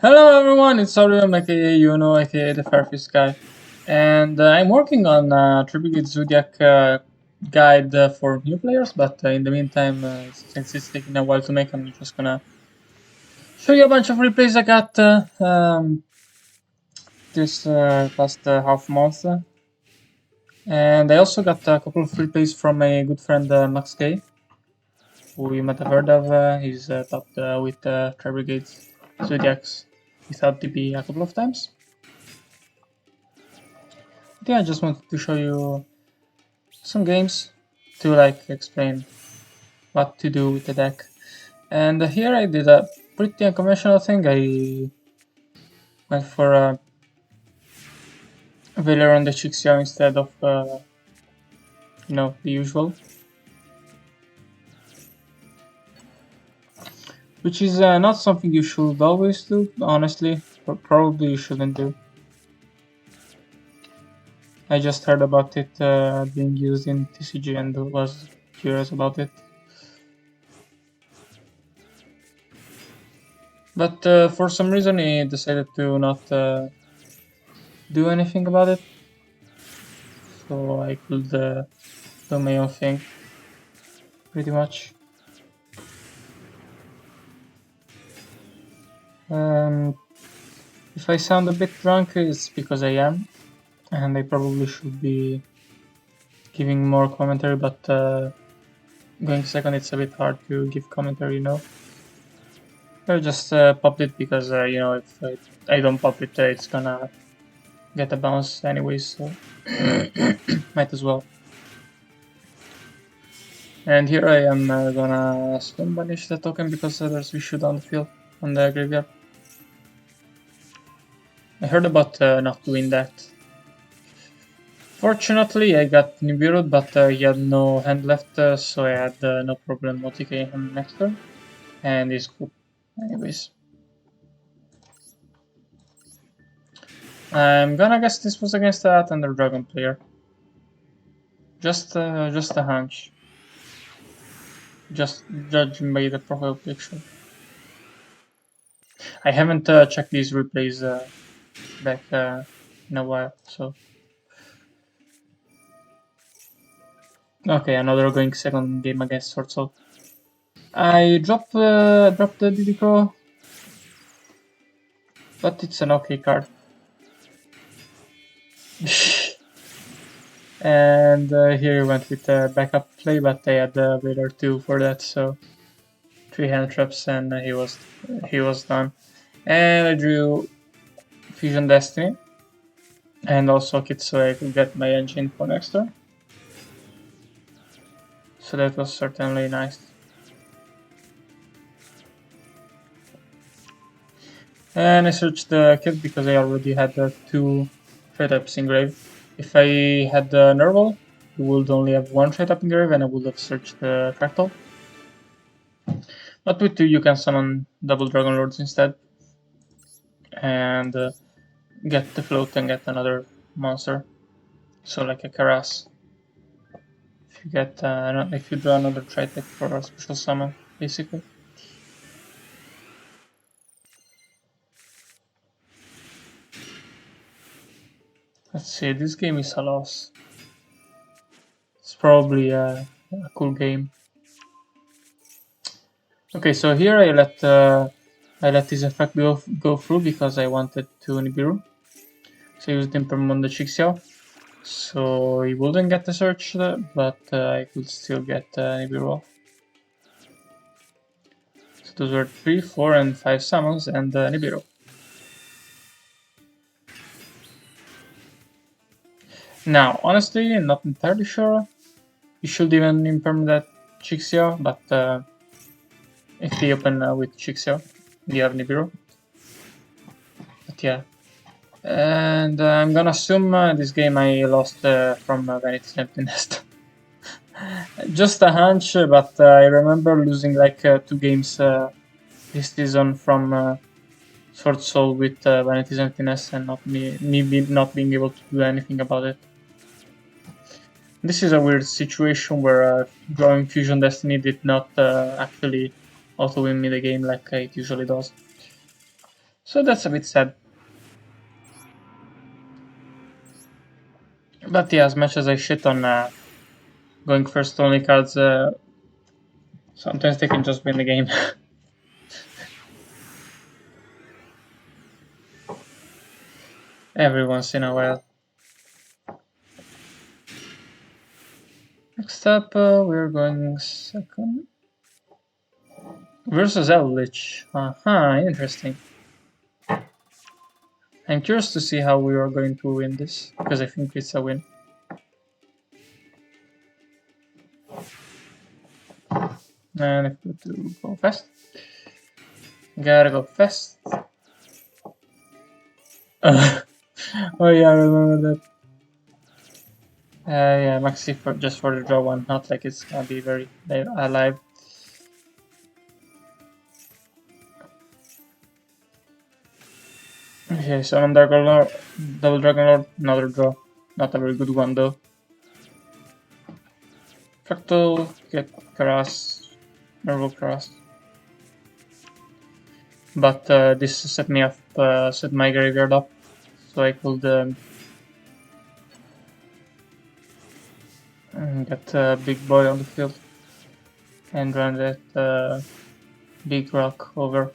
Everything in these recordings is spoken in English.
Hello everyone, it's Orion aka Yuno aka the Fairfish guy, and I'm working on a Tribute Zodiac guide for new players, but in the meantime, since it's taking a while to make, I'm just gonna show you a bunch of replays I got this past half month, and I also got a couple of replays from my good friend Max K, who you might have heard of. He's topped with Tribrigades Zodiacs without DP a couple of times. Yeah, I just wanted to show you some games to explain what to do with the deck. And here I did a pretty unconventional thing. I went for a Veiler on the Chixia instead of the usual, which is not something you should always do. Honestly, probably you shouldn't do. I just heard about it being used in TCG and was curious about it. But for some reason he decided to not do anything about it, so I could do my own thing, pretty much. If I sound a bit drunk, it's because I am, and I probably should be giving more commentary, but going second, it's a bit hard to give commentary. I just popped it because, if I don't pop it, it's gonna get a bounce anyways, so might as well. And here I am gonna stone banish the token because there's Vishu on the field, on the graveyard. I heard about not doing that. Fortunately, I got Nibiru, but he had no hand left, so I had no problem OTK him next turn, and he's cool. Anyways, I'm gonna guess this was against a Thunder Dragon player. Just a hunch. Just judging by the profile picture. I haven't checked these replays back in a while, so. Okay, another going second game against Sword Soul. I dropped the DD Pro, but it's an okay card. And here we went with backup play, but I had Vader 2 for that, so 3 hand traps and he was done. And I drew Fusion Destiny, and also Kit so I could get my engine for next turn. So that was certainly nice. And I searched the kit because I already had 2 trade types in grave. If I had the Nerval, you would only have 1 trade up in grave, and I would have searched the Fractal. But with 2 you can summon double Dragon Lords instead, and get the float and get another monster. So like a Karas. If you get if you draw another trade type for a special summon, basically. Let's see, this game is a loss. It's probably a cool game. Okay, so here I let this effect go through because I wanted to Nibiru. So I used Imperm on the Chixiao. So he wouldn't get the search, but I could still get Nibiru off. So those were 3, 4, and 5 summons and Nibiru. Now, honestly, I'm not entirely sure. You should even Imperm that Chixiao, but if you open with Chixiao, you have Nibiru. But yeah. And I'm gonna assume this game I lost from Vanity's Empty Nest. Just a hunch, but I remember losing like 2 games this season from Sword Soul with Vanity's Emptiness and not not being able to do anything about it. This is a weird situation where drawing Fusion Destiny did not actually auto-win me the game like it usually does. So that's a bit sad. But yeah, as much as I shit on going first only cards, sometimes they can just win the game. Every once in a while. Next up, we're going second. Versus Eldritch. Interesting. I'm curious to see how we are going to win this, because I think it's a win. And I have to go fast. Gotta go fast. Oh yeah, I remember that. Yeah, Maxi just for the draw one, not like it's gonna be very alive. Okay, summon Dragon Lord, double Dragon Lord, another draw. Not a very good one though. Fractal, get Karas, Nerval Karas. But this set me up, set my graveyard up, so I could get Big Boy on the field and run that Big Rock over.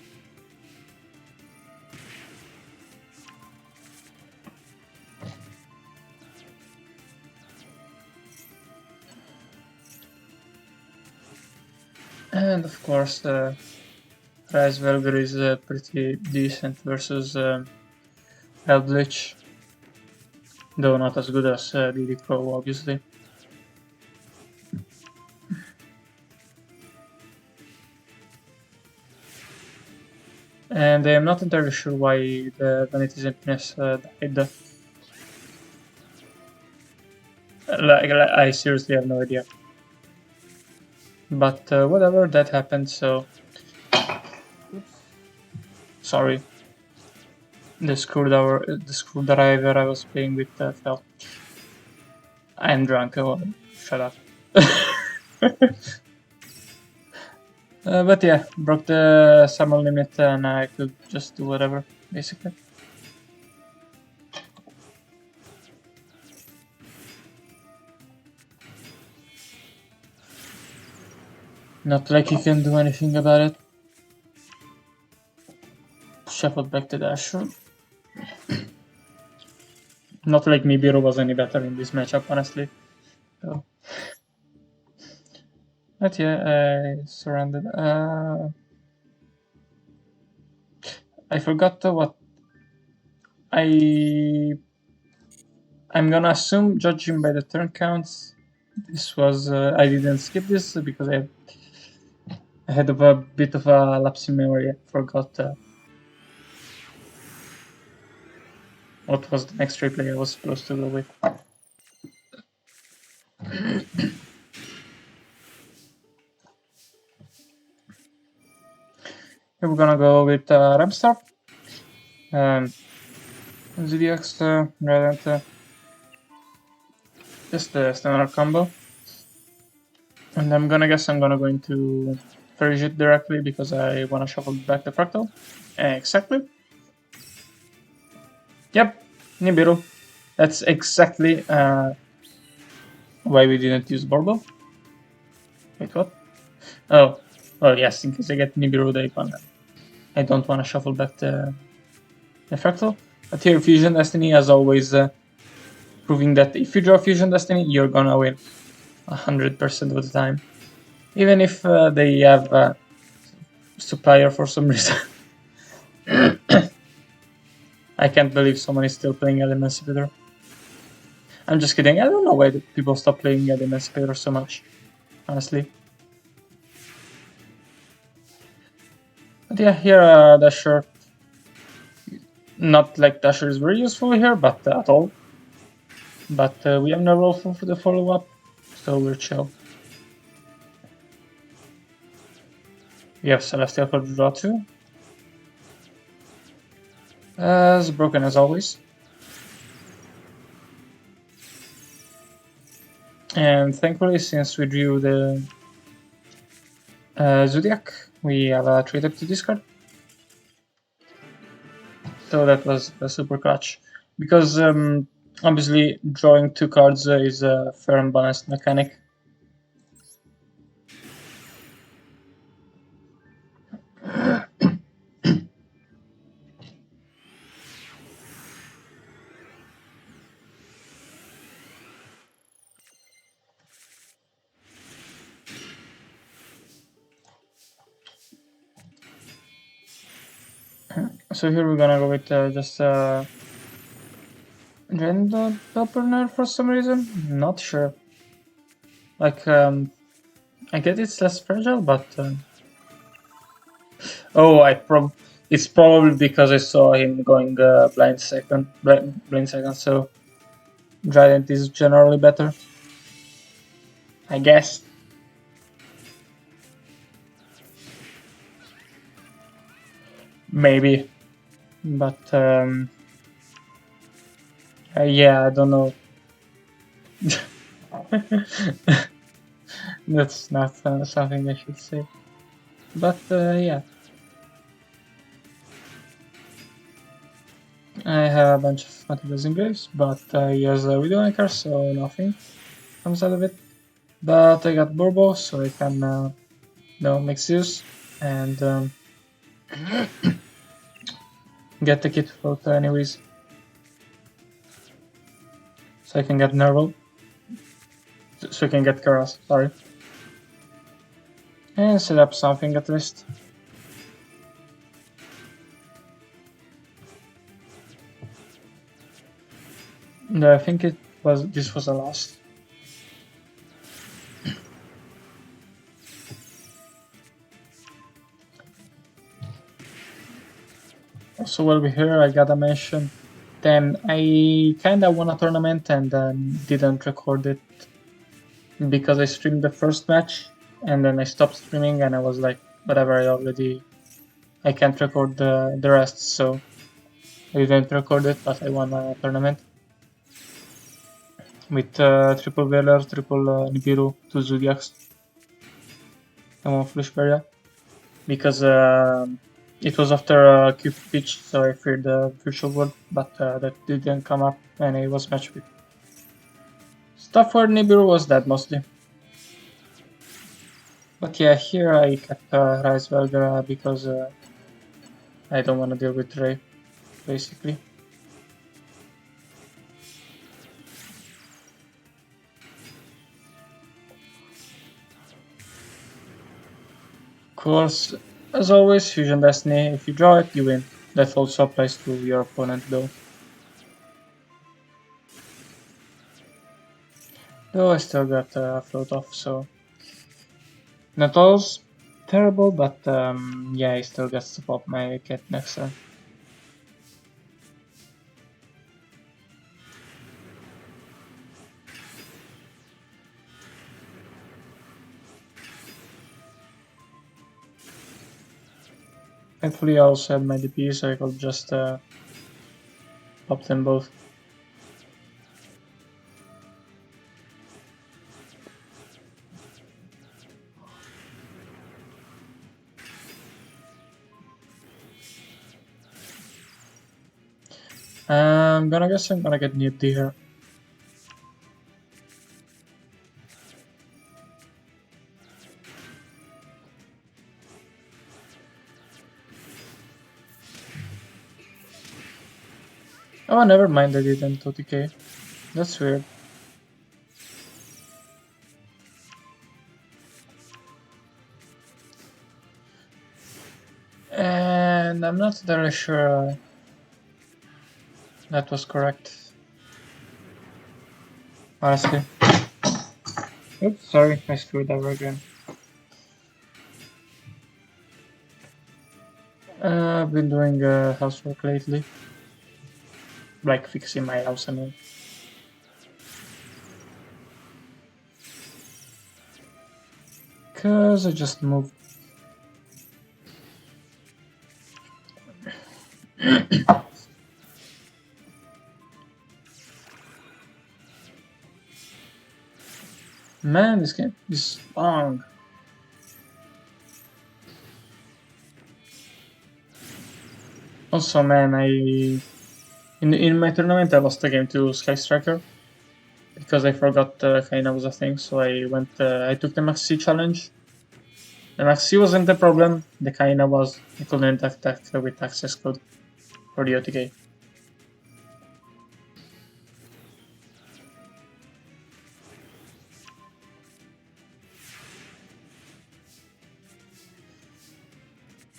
And of course, TriZooDPE is pretty decent versus Eldritch, though not as good as DD Pro, obviously. And I am not entirely sure why the Vanity's Emptiness died. I seriously have no idea. But whatever, that happened, so... Sorry. The screwdriver I was playing with fell. I'm drunk, oh, shut up. But yeah, broke the summon limit and I could just do whatever, basically. Not like you can do anything about it. Shuffled back to Dasher. Not like Nibiru was any better in this matchup, honestly. So. But yeah, I surrendered. I forgot what I'm gonna assume, judging by the turn counts, this was I didn't skip this because I had a bit of a lapse in memory. I forgot what was the next replay I was supposed to go with. Here we're gonna go with Ramstar, Zodiacs, Radiant, just the standard combo. And I'm gonna go into Frigid directly because I wanna shuffle back the Fractal. Exactly. Yep, Nibiru. That's exactly why we didn't use Borbo. Wait, what? Oh, well, yes, in case I get Nibiru, I don't want to shuffle back the Fractal. But here, Fusion Destiny, as always, proving that if you draw Fusion Destiny, you're gonna win 100% of the time. Even if they have Supplier for some reason. I can't believe someone is still playing Emancipator. I'm just kidding, I don't know why people stop playing Emancipator so much, honestly. But yeah, here Dasher, not like Dasher is very useful here, but at all. But we have no roll for the follow-up, so we're chill. We have Celestial for the draw too. As broken as always. And thankfully, since we drew the Zodiac, we have a trade up to discard. So that was a super clutch. Because obviously drawing 2 cards is a fair and balanced mechanic. So here we're gonna go with just random opener for some reason. Not sure. Like I get it's less fragile, but oh, it's probably because I saw him going blind second. So Trident is generally better, I guess. Maybe, but yeah, I don't know. That's not something I should say. But yeah, I have a bunch of materials and graves, but I use a Widowmaker, so nothing comes out of it. But I got Burbo, so I can mix use and get the kit float anyways. So I can get Nerval. So I can get Karas, sorry. And set up something at least. No, I think this was a last. Also while we're here, I gotta mention, then I kinda won a tournament and didn't record it because I streamed the first match and then I stopped streaming and I was like, whatever, I can't record the rest, so I didn't record it, but I won a tournament with triple Velar, triple Nibiru, 2 Zodiacs, and 1 Fleshberia, because it was after a cube pitch, so I feared the virtual world, but that didn't come up and it was matched with. Stuff for Nibiru was that mostly. But yeah, here I kept Rise Velgara because I don't want to deal with Ray, basically. Of course, as always, Fusion Destiny, if you draw it, you win. That also applies to your opponent though. Though I still got float off, so not all terrible, but yeah, I still got to pop my cat next turn. Thankfully, I also had my DP, so I could just pop them both. I'm gonna guess I'm gonna get Newt here. Oh, never mind, I didn't OTK. That's weird. And I'm not entirely sure that was correct. Honestly. Oops, sorry, I screwed over again. I've been doing housework lately. Like fixing my house, I mean. Cause I just moved. Man, this game is long. Also, man, in my tournament I lost a game to Sky Striker because I forgot Kaina was a thing. So I took the Max C challenge. The Max C wasn't the problem. The Kaina was. I couldn't attack with access code for the OTK.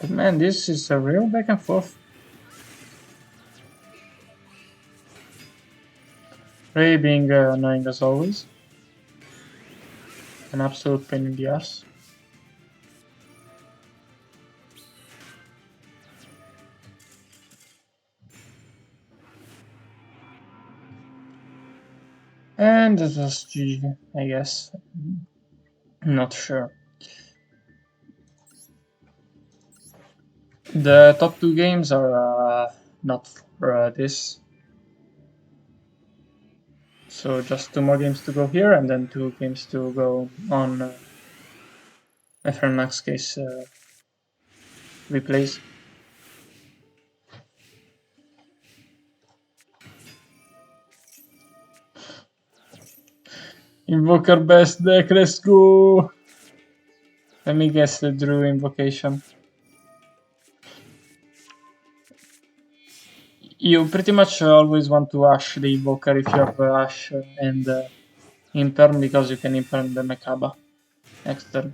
But man, this is a real back and forth. Ray being annoying as always. An absolute pain in the ass. And this was GG, I guess. Not sure. The top 2 games are not for this. So just 2 more games to go here, and then 2 games to go on FR Max case replays. Invoker best deck, let's go! Let me guess the Drew invocation. You pretty much always want to Ash the Invoker if you have Ash and Imperm, because you can Imperm the Mekaba next turn.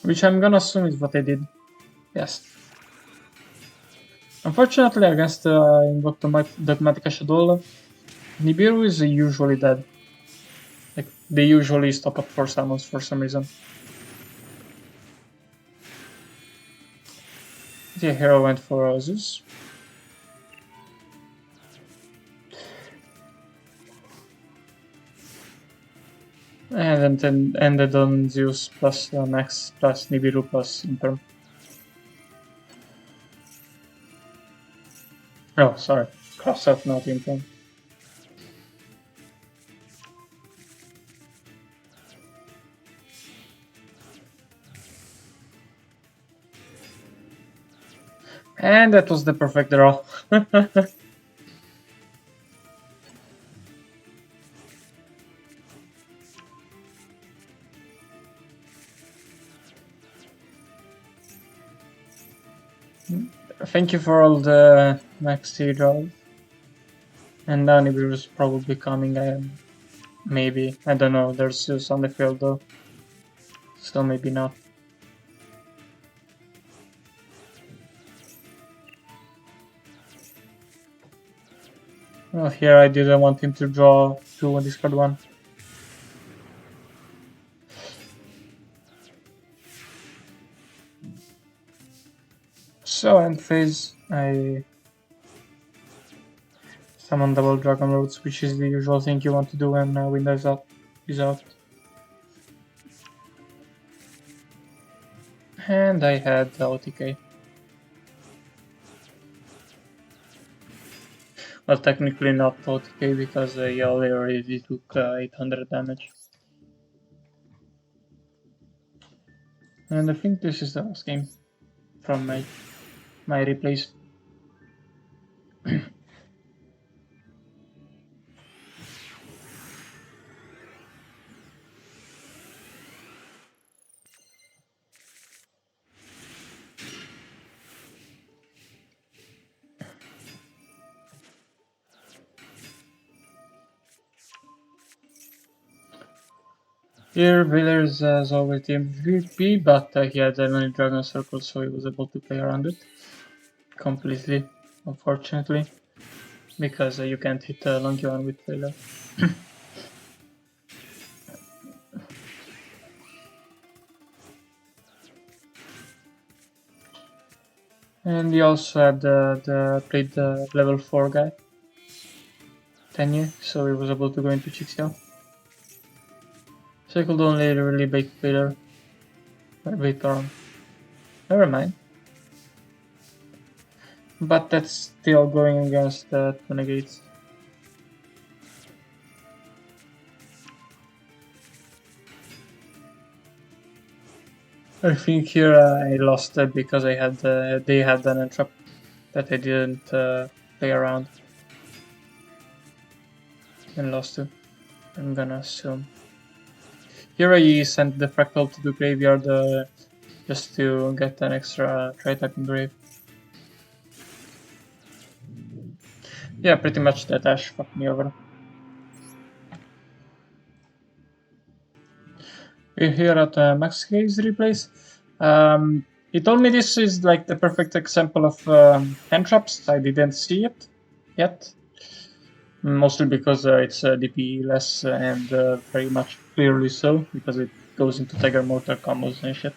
Which I'm gonna assume is what I did. Yes. Unfortunately, against Invoke Dogmatic Shadow, Nibiru is usually dead. Like, they usually stop at 4 summons for some reason. The hero went for Zeus. And then ended on Zeus plus Max plus Nibiru plus Imperm. Oh, sorry. Cross out, not Imperm. And that was the perfect draw. Thank you for all the Max T draws. And now Nibiru is probably coming. Maybe. I don't know. There's Zeus on the field though. So maybe not. Well, here I didn't want him to draw 2 and discard 1. So end phase, I summon double dragon roots, which is the usual thing you want to do when Windows is out. And I had OTK. Well, technically not OTK because Yali already took 800 damage. And I think this is the last game from my replays. Here, Villers as always the MVP, but he had many Dragon Circles, so he was able to play around it completely, unfortunately, because you can't hit Longyuan with Villers. And he also had played the level 4 guy, Tenyu, so he was able to go into Chixia. So he could only really bait Villers. Bait Baron. Never mind. But that's still going against the 2 negates. I think here I lost it because I had they had an entrap that I didn't play around and lost to. I'm gonna assume. Here I sent the fractal to the graveyard just to get an extra tri-type in grave. Yeah, pretty much that Ash fucked me over. We're here at Max Hayes replays. He told me this is like the perfect example of hand traps. I didn't see it yet. Mostly because it's DPE less and very much clearly so, because it goes into Tiger Mortar combos and shit.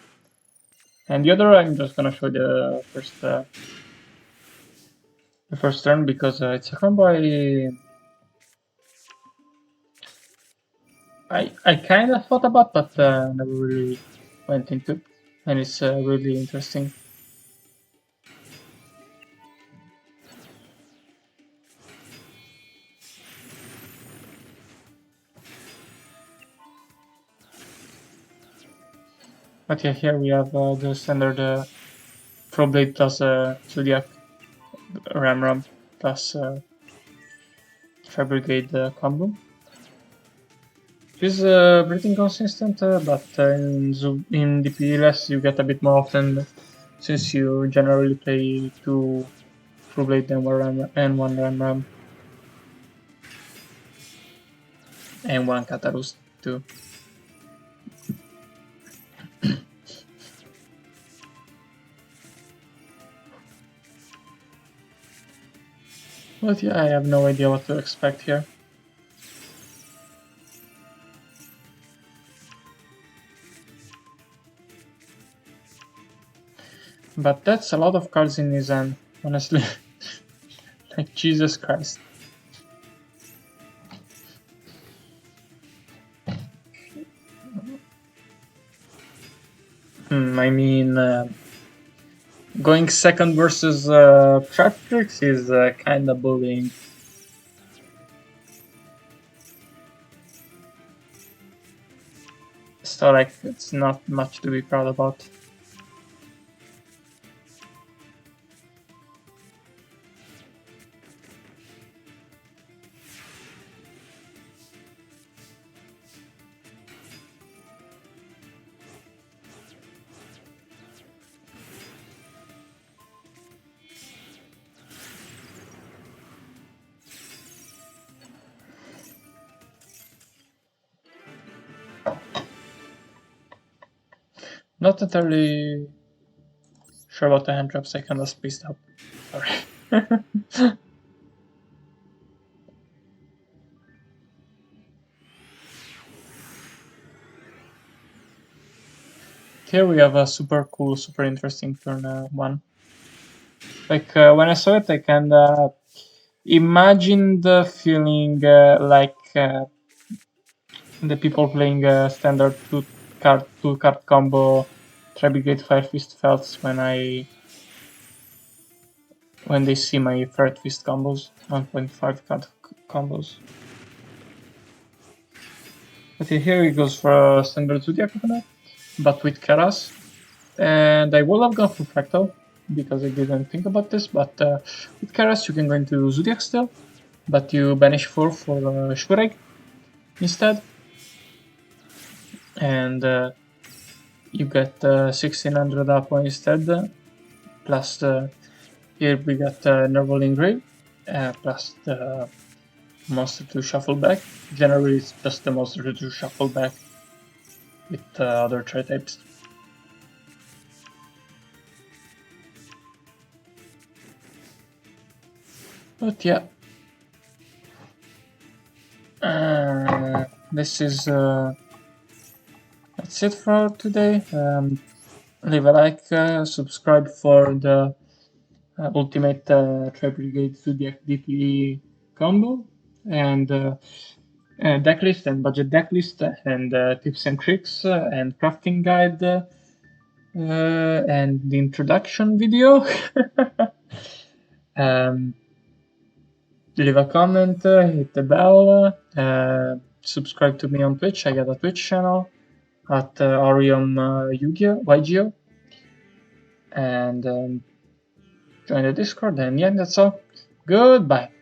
And the other, I'm just gonna show the first turn because it's a combo I kind of thought about, but never really went into, and it's really interesting. But yeah, here we have the standard Pro Blade plus Zodiac Ram plus Tri Brigade combo. It's pretty inconsistent, but in DPE less you get a bit more often since you generally play 2 Pro Blade and 1 Ram and 1 Katarus too. But yeah, I have no idea what to expect here. But that's a lot of cards in his hand, honestly. Like, Jesus Christ. I mean, going second versus Traptrix is kinda bullying. So, like, it's not much to be proud about. Not entirely sure about the hand traps, I kinda spaced out. Sorry. Here we have a super cool, super interesting turn 1. Like, when I saw it, I kinda imagined feeling like the people playing standard two card combo Tri-Brigade Fire Fist felt when they see my Ferret Fist combos, 1.5 card combos. But here he goes for a standard Zodiac Coconut, but with Keras. And I would have gone for Fractal, because I didn't think about this, but with Keras you can go into Zodiac still, but you banish 4 for Shureg instead. And you get 1600 up instead, plus here we got Nerval Grave, plus the monster to shuffle back. Generally it's just the monster to shuffle back with other tri-types. But yeah, this is that's it for today. Leave a like, subscribe for the ultimate Tri-Brigade Zodiac DPE combo, and decklist and budget decklist, and tips and tricks, and crafting guide, and the introduction video. Leave a comment, hit the bell, subscribe to me on Twitch. I got a Twitch channel. at Arium YGO, and join the Discord. And yeah, that's all. Goodbye.